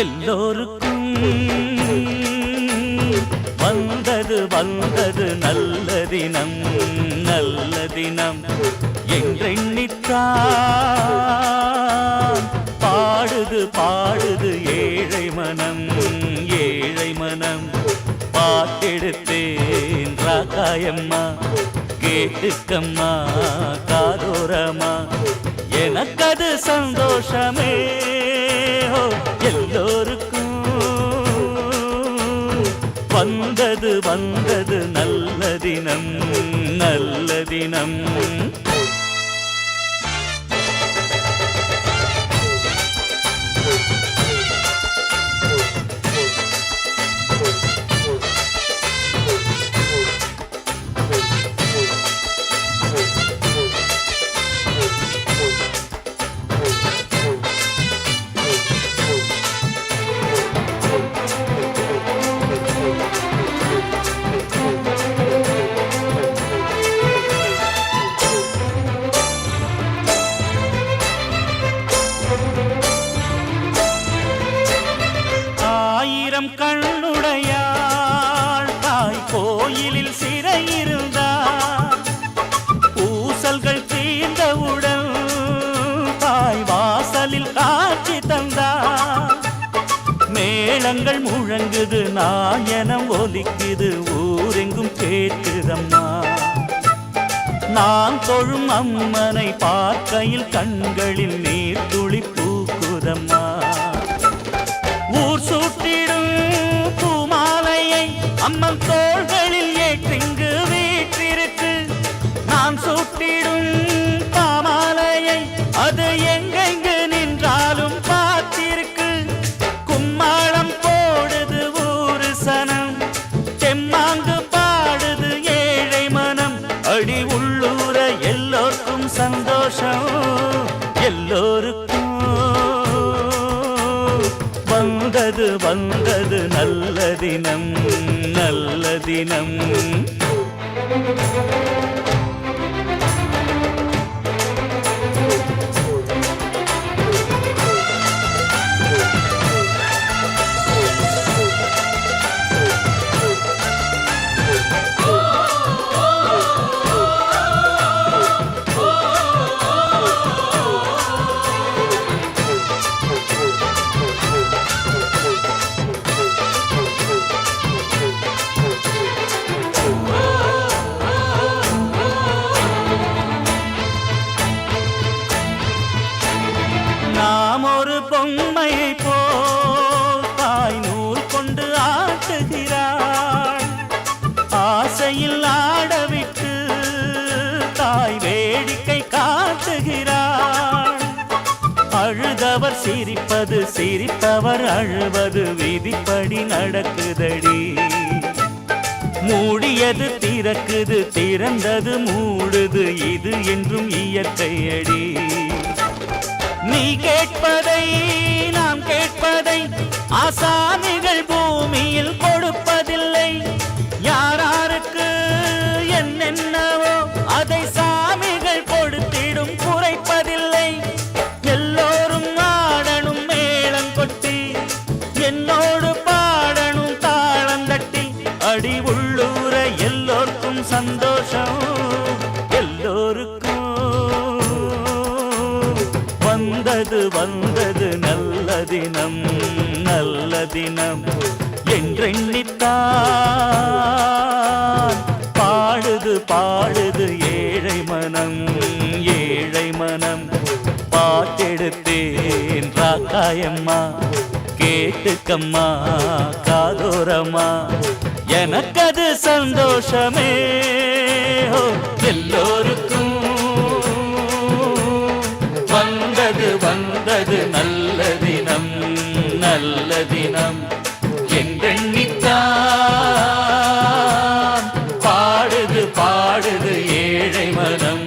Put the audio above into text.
எல்லோருக்கும் வந்தது வந்தது நல்ல தினம் நல்ல தினம் என்றெண்ணித்தான் பாடுது பாடுது ஏழை மனம் ஏழை மனம். பாட்டெடுத்தேன் ராகாயம்மா கேட்டுக்கம்மா காதோரமா எனக்கது சந்தோஷமே. எல்லோருக்கும் வந்தது வந்தது நல்ல தினம் நல்ல தினம். கண்ணுடையாள் தாய் கோயிலில் சிறையிருந்தார். பூசல்கள் தீர்ந்தவுடன் தாய் வாசலில் காட்சி தந்தார். மேளங்கள் முழங்குது நாயனம் ஒலிக்குது ஊரெங்கும் கேட்குதம்மா. நான் தொழும் அம்மனை பார்க்கையில் கண்களில் நீர் துளி பூக்குதம்மா. ஊர் சூட்டிடும் பூமாலையை அம்மன் தோள்களில் ஏற்றிங்கு வீற்றிருக்கு. நான் சூட்டிடும் பாமாலையை அது எங்கெங்கு நின்றாலும் பார்த்திருக்கு. கும்மாளம் போடுது ஊரு சனம் தெம்மாங்கு பாடுது ஏழை மனம். அடி உள்ளூர எல்லோருக்கும் சந்தோஷம் எல்லோருக்கும் வந்தது வந்தது நல்ல தினம் நல்ல தினம். நாம் ஒரு பொம்மையை போல் தாய் நூல் கொண்டு ஆட்டுகிறாள். ஆசையில் ஆடவிட்டு தாய் வேடிக்கை காட்டுகிறாள். அழுதவர் சிரிப்பது சிரிப்பவர் அழுவது விதிப்படி நடக்குதடி. மூடியது திறக்குது திறந்தது மூடுது இது என்றும் இயற்கையடி. நீ கேட்பதை நாம் கேட்பதை ஆசாமிகள் பூமியில் கொடுப்பதில்லை. யாராருக்கு என்னென்னவோ அதை சாமிகள் கொடுத்திடும் குறைப்பதில்லை. எல்லோரும் ஆடணும் மேளம் கொட்டி என்னோடு பாடணும் தாளந்தட்டி. அடி உள்ளூர எல்லோருக்கும் சந்தோஷம் எல்லோருக்கும் வந்தது வந்தது நல்ல தினம் நல்ல தினம் என்றெண்ணித்தான் பாடுது பாடுது ஏழை மனம் ஏழை மனம். பாட்டெடுத்தேன் ராக்காயம்மா கேட்டுக்கம்மா காதோரமா எனக்கது சந்தோஷமே. எல்லோருக்கும் வந்தது வந்தது நல்ல தினம் நல்ல தினம் என்றெண்ணித்தான் பாடுது பாடுது ஏழை மனம்